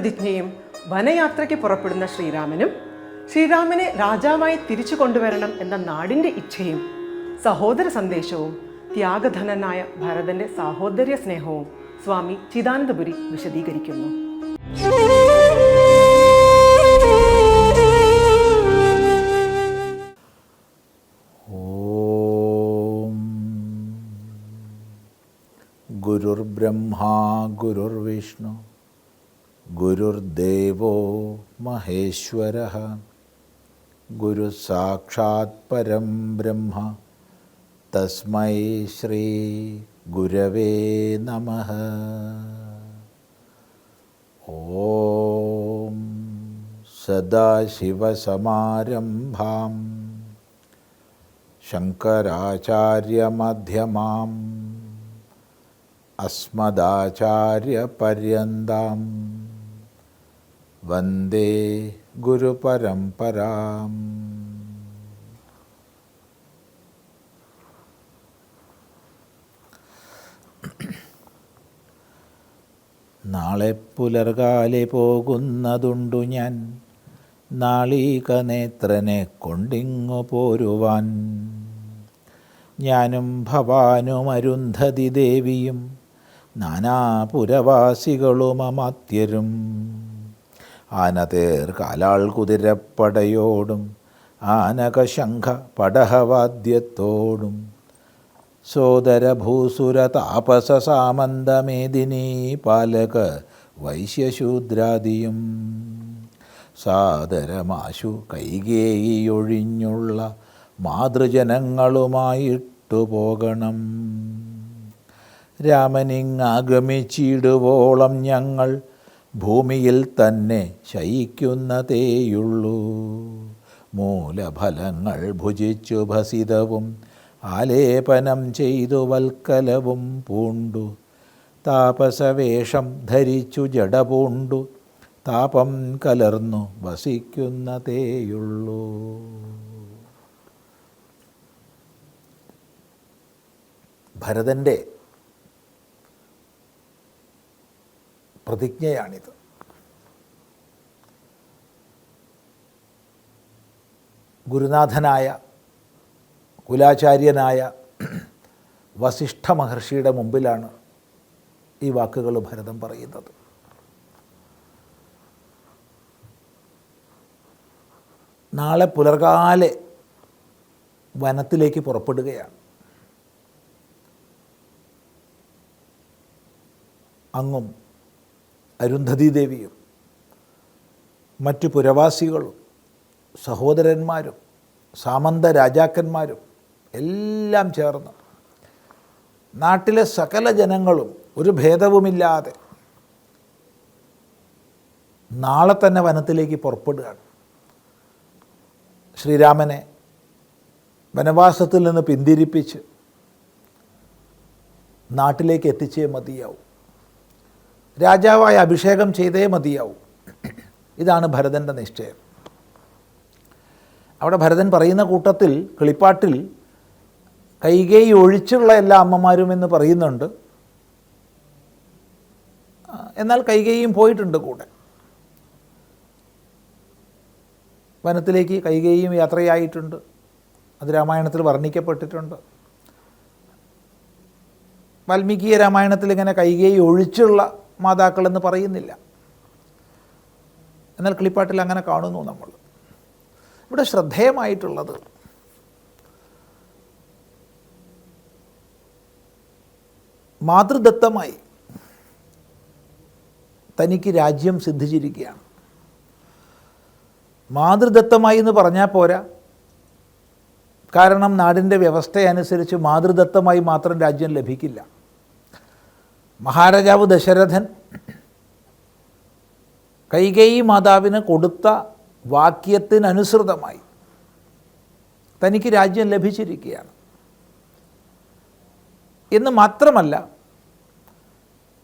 പ്രതിജ്ഞയും വനയാത്രയ്ക്ക് പുറപ്പെടുന്ന ശ്രീരാമനും ശ്രീരാമനെ രാജാവായി തിരിച്ചു കൊണ്ടുവരണം എന്ന നാടിൻ്റെ ഇച്ഛയും സഹോദര സന്ദേശവും ത്യാഗധനനായ ഭരതന്റെ സാഹോദര്യ സ്നേഹവും സ്വാമി ചിദാനന്ദപുരി വിശദീകരിക്കുന്നു. ഗുരുർബ്രഹ്മാ ഗുരുർവിഷ്ണു ഗുരുർദേവോ മഹേശ്വരഃ ഗുരുസാക്ഷാത് പരം ബ്രഹ്മ തസ്മൈ ശ്രീ ഗുരവേ നമഃ. ഓം സദാശിവസമാരംഭാം ശങ്കരാചാര്യമധ്യമാം അസ്മദാചാര്യപര്യന്താം വന്ദേ ഗുരുപരമ്പരാം. നാളെ പുലർകാലെ പോകുന്നതുണ്ടു ഞാൻ, നാളീക നേത്രനെ കൊണ്ടിങ്ങു പോരുവാൻ. ഞാനും ഭവാനും അരുന്ധതി ദേവിയും നാനാപുരവാസികളും അമാത്യരും ആനതേർ കാലാൾ കുതിരപ്പടയോടും ആനകശംഖ പടഹവാദ്യത്തോടും സോദരഭൂസുര താപസ സാമന്തമേദിനീ പാലക വൈശ്യശൂദ്രാദിയും സാദരമാശു കൈകേയിയൊഴിഞ്ഞുള്ള മാതൃജനങ്ങളുമായിട്ടു പോകണം. രാമനിങ്ങാഗമിച്ചിടുവോളം ഞങ്ങൾ ഭൂമിയിൽ തന്നെ ശയിക്കുന്നതേയുള്ളൂ. മൂലഫലങ്ങൾ ഭുജിച്ചു ഭസിതവും ആലേപനം ചെയ്തു വൽക്കലവും പൂണ്ടു താപസവേഷം ധരിച്ചു ജടപൂണ്ടു താപം കലർന്നു വസിക്കുന്നതേയുള്ളൂ. ഭരതൻ്റെ പ്രതിജ്ഞയാണിത്. ഗുരുനാഥനായ കുലാചാര്യനായ വസിഷ്ഠ മഹർഷിയുടെ മുമ്പിലാണ് ഈ വാക്കുകൾ ഭരതൻ പറയുന്നത്. നാളെ പുലർകാലെ വനത്തിലേക്ക് പുറപ്പെടുകയാണ്. അങ്ങും അരുന്ധതി ദേവിയും മറ്റു പുരവാസികളും സഹോദരന്മാരും സാമന്ത രാജാക്കന്മാരും എല്ലാം ചേർന്ന് നാട്ടിലെ സകല ജനങ്ങളും ഒരു ഭേദവുമില്ലാതെ നാളെ തന്നെ വനത്തിലേക്ക് പുറപ്പെടുകയാണ്. ശ്രീരാമനെ വനവാസത്തിൽ നിന്ന് പിന്തിരിപ്പിച്ച് നാട്ടിലേക്ക് എത്തിച്ചേ മതിയാവും. രാജാവായി അഭിഷേകം ചെയ്തേ മതിയാവും. ഇതാണ് ഭരതൻ്റെ നിശ്ചയം. അവിടെ ഭരതൻ പറയുന്ന കൂട്ടത്തിൽ കിളിപ്പാട്ടിൽ കൈകേയി ഒഴിച്ചുള്ള എല്ലാ അമ്മമാരും എന്ന് പറയുന്നുണ്ട്. എന്നാൽ കൈകേയിയും പോയിട്ടുണ്ട് കൂടെ. വനത്തിലേക്ക് കൈകേയിയും യാത്രയായിട്ടുണ്ട്. അത് രാമായണത്തിൽ വർണ്ണിക്കപ്പെട്ടിട്ടുണ്ട്. വാൽമീകീയ രാമായണത്തിൽ ഇങ്ങനെ കൈകേയി ഒഴിച്ചുള്ള മാതാക്കളെന്ന് പറയുന്നില്ല. എന്നാൽ കിളിപ്പാട്ടിൽ അങ്ങനെ കാണുന്നു നമ്മൾ. ഇവിടെ ശ്രദ്ധേയമായിട്ടുള്ളത് മാതൃദത്തമായി തനിക്ക് രാജ്യം സിദ്ധിച്ചിരിക്കുകയാണ്. മാതൃദത്തമായി എന്ന് പറഞ്ഞാൽ പോരാ. കാരണം നാടിൻ്റെ വ്യവസ്ഥയനുസരിച്ച് മാതൃദത്തമായി മാത്രം രാജ്യം ലഭിക്കില്ല. മഹാരാജാവ് ദശരഥൻ കൈകേയി മാതാവിന് കൊടുത്ത വാക്യത്തിനനുസൃതമായി തനിക്ക് രാജ്യം ലഭിച്ചിരിക്കുകയാണ് എന്ന് മാത്രമല്ല,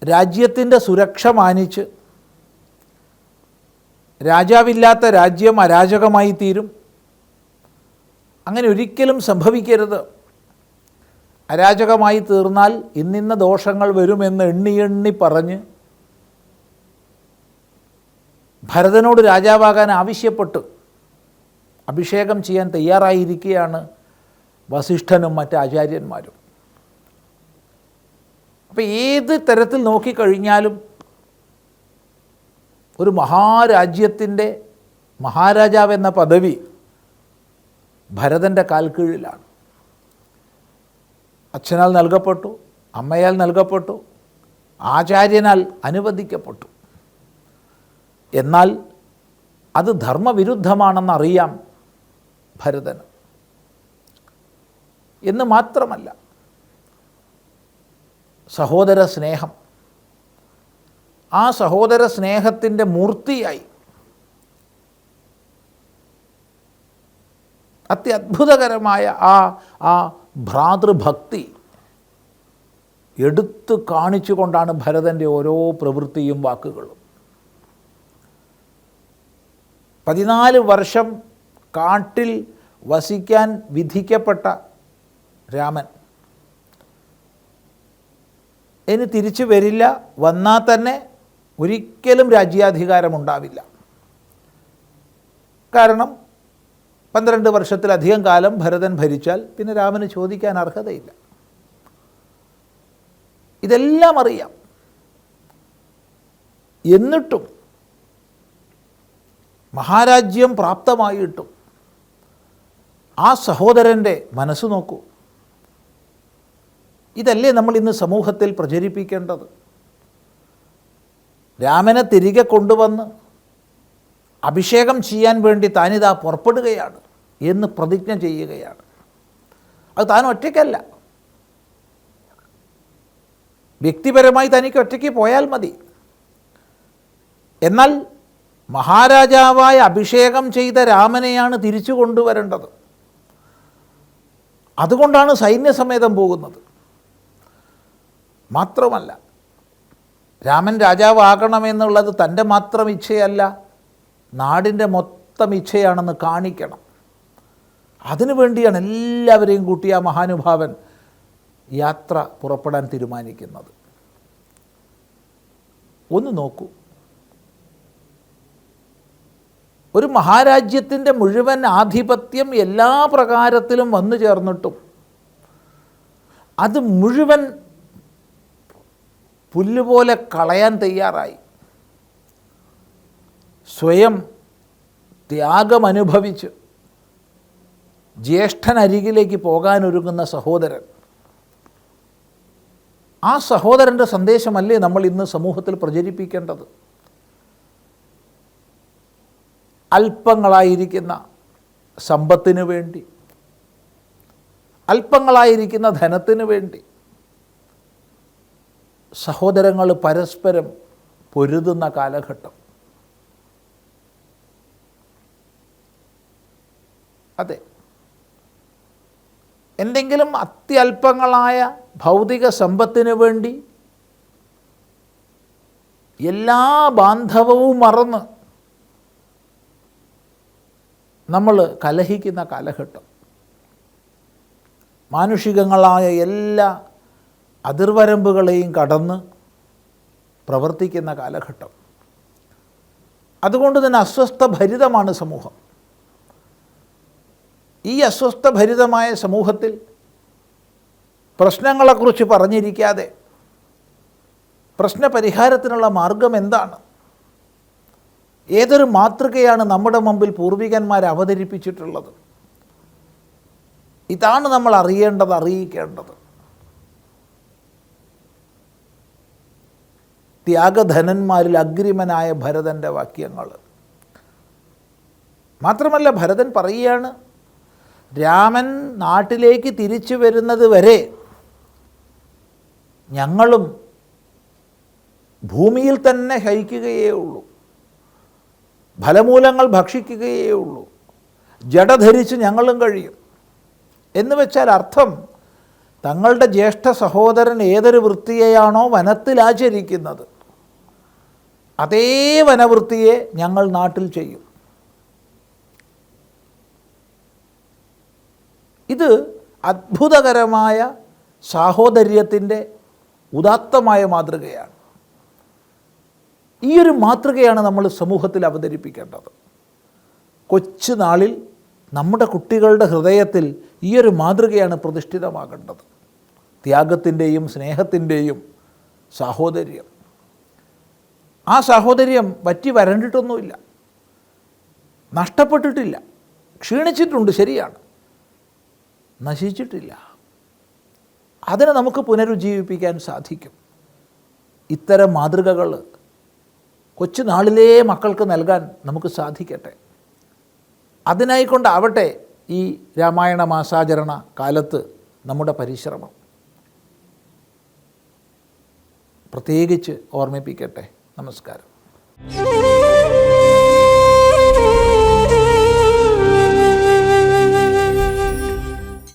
രാജ്യത്തിൻ്റെ സുരക്ഷ മാനിച്ച് രാജാവില്ലാത്ത രാജ്യം അരാജകമായി തീരും. അങ്ങനെ ഒരിക്കലും സംഭവിക്കരുത്. അരാജകമായി തീർന്നാൽ ഇന്നിന്ന ദോഷങ്ങൾ വരുമെന്ന് എണ്ണി പറഞ്ഞ് ഭരതനോട് രാജാവാകാൻ ആവശ്യപ്പെട്ട് അഭിഷേകം ചെയ്യാൻ തയ്യാറായിരിക്കുകയാണ് വസിഷ്ഠനും മറ്റ് ആചാര്യന്മാരും. അപ്പോൾ ഏത് തരത്തിൽ നോക്കിക്കഴിഞ്ഞാലും ഒരു മഹാരാജ്യത്തിൻ്റെ മഹാരാജാവെന്ന പദവി ഭരതൻ്റെ കാൽക്കീഴിലാണ്. അച്ഛനാൽ നൽകപ്പെട്ടു, അമ്മയാൽ നൽകപ്പെട്ടു, ആചാര്യനാൽ അനുവദിക്കപ്പെട്ടു. എന്നാൽ അത് ധർമ്മവിരുദ്ധമാണെന്നറിയാം ഭരതന്. എന്ന് മാത്രമല്ല, സഹോദര സ്നേഹം, ആ സഹോദര സ്നേഹത്തിൻ്റെ മൂർത്തിയായി അത്യത്ഭുതകരമായ ആ ഭ്രാതൃഭക്തി എടുത്തു കാണിച്ചുകൊണ്ടാണ് ഭരതൻ്റെ ഓരോ പ്രവൃത്തിയും വാക്കുകളും. 14 വർഷം കാട്ടിൽ വസിക്കാൻ വിധിക്കപ്പെട്ട രാമൻ ഇനി തിരിച്ചു വരില്ല, വന്നാൽ തന്നെ ഒരിക്കലും രാജ്യാധികാരം ഉണ്ടാവില്ല. കാരണം 12 വർഷത്തിലധികം കാലം ഭരതൻ ഭരിച്ചാൽ പിന്നെ രാമന് ചോദിക്കാൻ അർഹതയില്ല. ഇതെല്ലാം അറിയാം. എന്നിട്ടും മഹാരാജ്യം പ്രാപ്തമായിട്ടും ആ സഹോദരൻ്റെ മനസ്സ് നോക്കൂ. ഇതല്ലേ നമ്മൾ ഇന്ന് സമൂഹത്തിൽ പ്രചരിപ്പിക്കേണ്ടത്? രാമനെ തിരികെ കൊണ്ടുവന്ന് അഭിഷേകം ചെയ്യാൻ വേണ്ടി താനിതാ പുറപ്പെടുകയാണ് എന്ന് പ്രതിജ്ഞ ചെയ്യുകയാണ്. അത് താൻ ഒറ്റയ്ക്കല്ല, വ്യക്തിപരമായി തനിക്ക് ഒറ്റയ്ക്ക് പോയാൽ മതി. എന്നാൽ മഹാരാജാവായ അഭിഷേകം ചെയ്ത രാമനെയാണ് തിരിച്ചു കൊണ്ടുവരേണ്ടത്. അതുകൊണ്ടാണ് സൈന്യസമേതം പോകുന്നത്. മാത്രമല്ല, രാമൻ രാജാവാകണമെന്നുള്ളത് തൻ്റെ മാത്രം ഇച്ഛയല്ല, നാടിൻ്റെ മൊത്തം ഇച്ഛയാണെന്ന് കാണിക്കണം. അതിനു വേണ്ടിയാണ് എല്ലാവരെയും കൂട്ടി ആ മഹാനുഭാവൻ യാത്ര പുറപ്പെടാൻ തീരുമാനിക്കുന്നത്. ഒന്ന് നോക്കൂ, ഒരു മഹാരാജ്യത്തിൻ്റെ മുഴുവൻ ആധിപത്യം എല്ലാ പ്രകാരത്തിലും വന്നു ചേർന്നിട്ടും അത് മുഴുവൻ പുല്ലുപോലെ കളയാൻ തയ്യാറായി സ്വയം ത്യാഗമനുഭവിച്ച് ജ്യേഷ്ഠനരികിലേക്ക് പോകാനൊരുങ്ങുന്ന സഹോദരൻ. ആ സഹോദരൻ്റെ സന്ദേശമല്ലേ നമ്മൾ ഇന്ന് സമൂഹത്തിൽ പ്രചരിപ്പിക്കേണ്ടത്? അല്പങ്ങളായിരിക്കുന്ന സമ്പത്തിന് വേണ്ടി, അല്പങ്ങളായിരിക്കുന്ന ധനത്തിന് വേണ്ടി സഹോദരങ്ങൾ പരസ്പരം പൊരുതുന്ന കാലഘട്ടം. അതെ, എന്തെങ്കിലും അത്യല്പങ്ങളായ ഭൗതിക സമ്പത്തിന് വേണ്ടി എല്ലാ ബാന്ധവവും മറന്ന് നമ്മൾ കലഹിക്കുന്ന കാലഘട്ടം. മാനുഷികങ്ങളായ എല്ലാ അതിർവരമ്പുകളെയും കടന്ന് പ്രവർത്തിക്കുന്ന കാലഘട്ടം. അതുകൊണ്ട് തന്നെ അസ്വസ്ഥഭരിതമാണ് സമൂഹം. ഈ അസ്വസ്ഥഭരിതമായ സമൂഹത്തിൽ പ്രശ്നങ്ങളെക്കുറിച്ച് പറഞ്ഞിരിക്കാതെ പ്രശ്നപരിഹാരത്തിനുള്ള മാർഗം എന്താണ്? ഏതൊരു മാതൃകയാണ് നമ്മുടെ മുമ്പിൽ പൂർവികന്മാർ അവതരിപ്പിച്ചിട്ടുള്ളത്? ഇതാണ് നമ്മൾ അറിയേണ്ടത്, അറിയിക്കേണ്ടത്. ത്യാഗധനന്മാരിൽ അഗ്രിമനായ ഭരതൻ്റെ വാക്യങ്ങൾ. മാത്രമല്ല, ഭരതൻ പറയുകയാണ്, രാമൻ നാട്ടിലേക്ക് തിരിച്ചു വരുന്നത് വരെ ഞങ്ങളും ഭൂമിയിൽ തന്നെ ശയിക്കുകയേ ഉള്ളൂ, ഫലമൂലങ്ങൾ ഭക്ഷിക്കുകയേ ഉള്ളൂ, ജഡധരിച്ച് ഞങ്ങളും കഴിയും. എന്ന് വെച്ചാൽ അർത്ഥം, തങ്ങളുടെ ജ്യേഷ്ഠ സഹോദരൻ ഏതൊരു വൃത്തിയെയാണോ വനത്തിൽ ആചരിക്കുന്നത്, അതേ വനവൃത്തിയെ ഞങ്ങൾ നാട്ടിൽ ചെയ്യും. ഇത് അത്ഭുതകരമായ സാഹോദര്യത്തിൻ്റെ ഉദാത്തമായ മാതൃകയാണ്. ഈ ഒരു മാതൃകയാണ് നമ്മൾ സമൂഹത്തിൽ അവതരിപ്പിക്കേണ്ടത്. കൊച്ചു നാളിൽ നമ്മുടെ കുട്ടികളുടെ ഹൃദയത്തിൽ ഈ ഒരു മാതൃകയാണ് പ്രതിഷ്ഠിതമാകേണ്ടത്. ത്യാഗത്തിൻ്റെയും സ്നേഹത്തിൻ്റെയും സാഹോദര്യം. ആ സാഹോദര്യം വറ്റി വരണ്ടിട്ടൊന്നുമില്ല, നഷ്ടപ്പെട്ടിട്ടില്ല. ക്ഷീണിച്ചിട്ടുണ്ട്, ശരിയാണ്, നശിച്ചിട്ടില്ല. അതിനെ നമുക്ക് പുനരുജ്ജീവിപ്പിക്കാൻ സാധിക്കും. ഇത്തരം മാതൃകകൾ കൊച്ചുനാളിലേ മക്കൾക്ക് നൽകാൻ നമുക്ക് സാധിക്കട്ടെ. അതിനായിക്കൊണ്ടാവട്ടെ ഈ രാമായണ മാസാചരണ കാലത്ത് നമ്മുടെ പരിശ്രമം. പ്രത്യേകിച്ച് ഓർമ്മിപ്പിക്കട്ടെ. നമസ്കാരം.